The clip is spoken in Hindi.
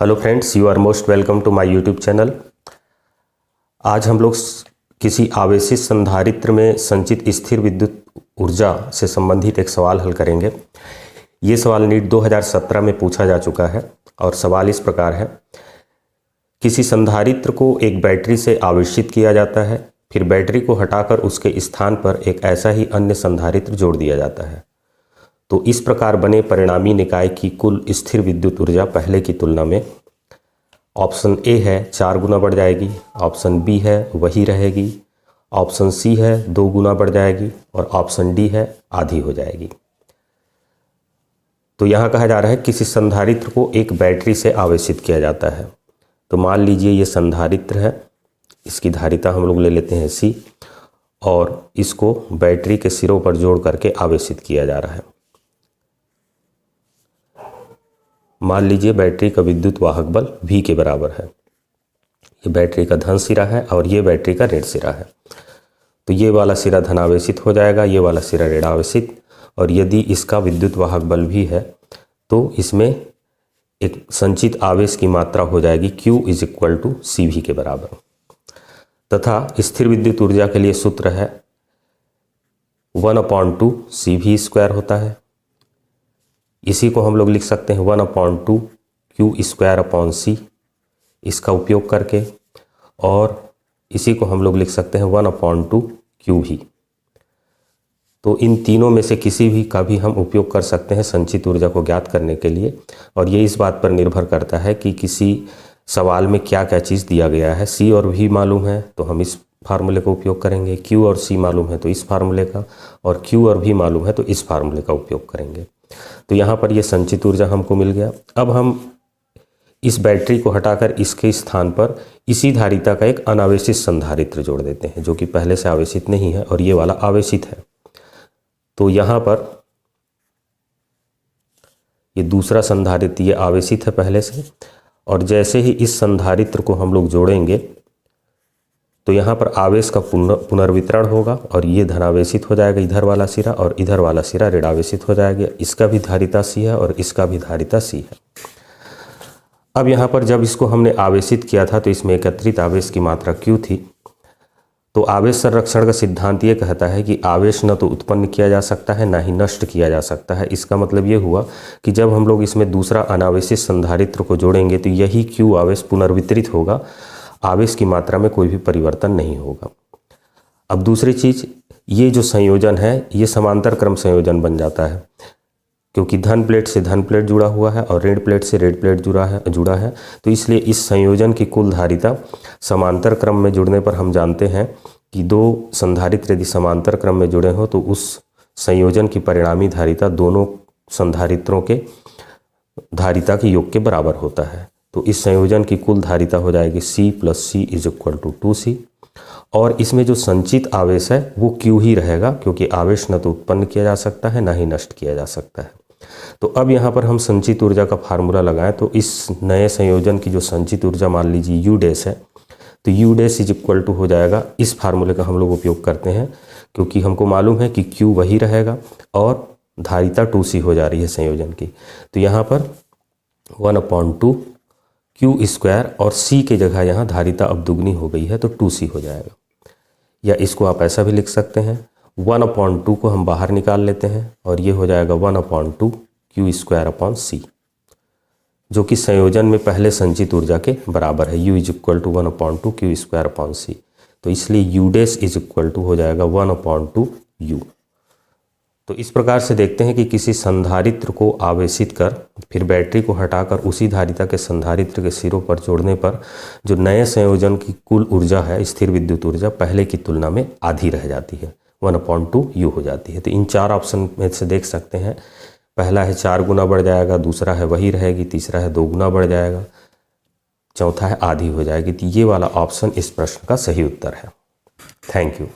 Hello friends, you are most welcome to my YouTube channel. आज हम लोग किसी आवेशित संधारित्र में संचित स्थिर विद्युत ऊर्जा से संबंधित एक सवाल हल करेंगे। ये सवाल नीट 2017 में पूछा जा चुका है और सवाल इस प्रकार है। किसी संधारित्र को एक बैटरी से आवेशित किया जाता है, फिर बैटरी को हटाकर उसके स्थान पर एक ऐसा ही अन्य संधारित्र जोड़ दिया जाता है, तो इस प्रकार बने परिणामी निकाय की कुल स्थिर विद्युत ऊर्जा पहले की तुलना में ऑप्शन ए है 4 गुना बढ़ जाएगी, ऑप्शन बी है वही रहेगी, ऑप्शन सी है 2 गुना बढ़ जाएगी और ऑप्शन डी है आधी हो जाएगी। तो यहाँ कहा जा रहा है किसी संधारित्र को एक बैटरी से आवेशित किया जाता है। तो मान लीजिए ये संधारित्र है, इसकी धारिता हम लोग ले लेते हैं सी और इसको बैटरी के सिरों पर जोड़ करके आवेशित किया जा रहा है। मान लीजिए बैटरी का विद्युत वाहक बल V के बराबर है। ये बैटरी का धन सिरा है और ये बैटरी का ऋण सिरा है। तो ये वाला सिरा धनावेशित हो जाएगा, ये वाला सिरा ऋणावेशित, और यदि इसका विद्युत वाहक बल भी है तो इसमें एक संचित आवेश की मात्रा हो जाएगी Q is equal to CV के बराबर। तथा स्थिर विद्युत ऊर्जा के लिए सूत्र है 1/2 CV स्क्वायर होता है। इसी को हम लोग लिख सकते हैं 1/2 Q स्क्वायर अपॉन C, इसका उपयोग करके, और इसी को हम लोग लिख सकते हैं 1/2 QV। तो इन तीनों में से किसी भी का भी हम उपयोग कर सकते हैं संचित ऊर्जा को ज्ञात करने के लिए, और ये इस बात पर निर्भर करता है कि किसी सवाल में क्या क्या चीज़ दिया गया है। C और V मालूम है तो हम इस फार्मूले का उपयोग करेंगे, Q और C मालूम है तो इस फार्मूले का, और Q और V मालूम है तो इस फार्मूले का उपयोग करेंगे। तो यहाँ पर ये संचित ऊर्जा हमको मिल गया। अब हम इस बैटरी को हटाकर इसके स्थान पर इसी धारिता का एक अनावेशित संधारित्र जोड़ देते हैं, जो कि पहले से आवेशित नहीं है और ये वाला आवेशित है। तो यहाँ पर ये दूसरा संधारित्र ये आवेशित है पहले से, और जैसे ही इस संधारित्र को हम लोग जोड़ेंगे तो यहाँ पर आवेश का पुनर्वितरण होगा और ये धनावेशित हो जाएगा इधर वाला सिरा, और इधर वाला सिरा ऋणावेशित हो जाएगा। इसका भी धारिता C है और इसका भी धारिता C है। अब यहाँ पर जब इसको हमने आवेशित किया था तो इसमें एकत्रित आवेश की मात्रा Q थी। तो आवेश संरक्षण का सिद्धांत ये कहता है कि आवेश न तो उत्पन्न किया जा सकता है ना ही नष्ट किया जा सकता है। इसका मतलब ये हुआ कि जब हम लोग इसमें दूसरा अनावेशित संधारित्र को जोड़ेंगे तो यही Q आवेश पुनर्वितरित होगा, आवेश की मात्रा में कोई भी परिवर्तन नहीं होगा। अब दूसरी चीज़, ये जो संयोजन है ये समांतर क्रम संयोजन बन जाता है, क्योंकि धन प्लेट से धन प्लेट जुड़ा हुआ है और ऋण प्लेट से ऋण प्लेट जुड़ा है। तो इसलिए इस संयोजन की कुल धारिता समांतर क्रम में जुड़ने पर हम जानते हैं कि दो संधारित्र यदि समांतर क्रम में जुड़े हों तो उस संयोजन की परिणामी धारिता दोनों संधारित्रों के धारिता के योग के बराबर होता है। तो इस संयोजन की कुल धारिता हो जाएगी C + C is equal to 2C, और इसमें जो संचित आवेश है वो Q ही रहेगा, क्योंकि आवेश न तो उत्पन्न किया जा सकता है ना ही नष्ट किया जा सकता है। तो अब यहाँ पर हम संचित ऊर्जा का फार्मूला लगाएं तो इस नए संयोजन की जो संचित ऊर्जा मान लीजिए U डैश है, तो U dash is equal to हो जाएगा, इस फार्मूले का हम लोग उपयोग करते हैं क्योंकि हमको मालूम है कि Q वही रहेगा और धारिता 2C हो जा रही है संयोजन की। तो यहाँ पर 1/2 Q स्क्वायर और C की जगह यहाँ धारिता अब दुगनी हो गई है तो 2C हो जाएगा। या इसको आप ऐसा भी लिख सकते हैं, 1/2 को हम बाहर निकाल लेते हैं और ये हो जाएगा 1/2 Q स्क्वायर अपॉन C, जो कि संयोजन में पहले संचित ऊर्जा के बराबर है। U is equal to 1/2 Q square upon C, तो इसलिए U dash is equal to हो जाएगा 1/2 U। तो इस प्रकार से देखते हैं कि किसी संधारित्र को आवेशित कर फिर बैटरी को हटाकर उसी धारिता के संधारित्र के सिरों पर जोड़ने पर जो नए संयोजन की कुल ऊर्जा है, स्थिर विद्युत ऊर्जा, पहले की तुलना में आधी रह जाती है, 1/2 U हो जाती है। तो इन चार ऑप्शन में से देख सकते हैं, पहला है 4 गुना बढ़ जाएगा, दूसरा है वही रहेगी, तीसरा है 2 गुना बढ़ जाएगा, चौथा है आधी हो जाएगी। तो ये वाला ऑप्शन इस प्रश्न का सही उत्तर है। Thank you.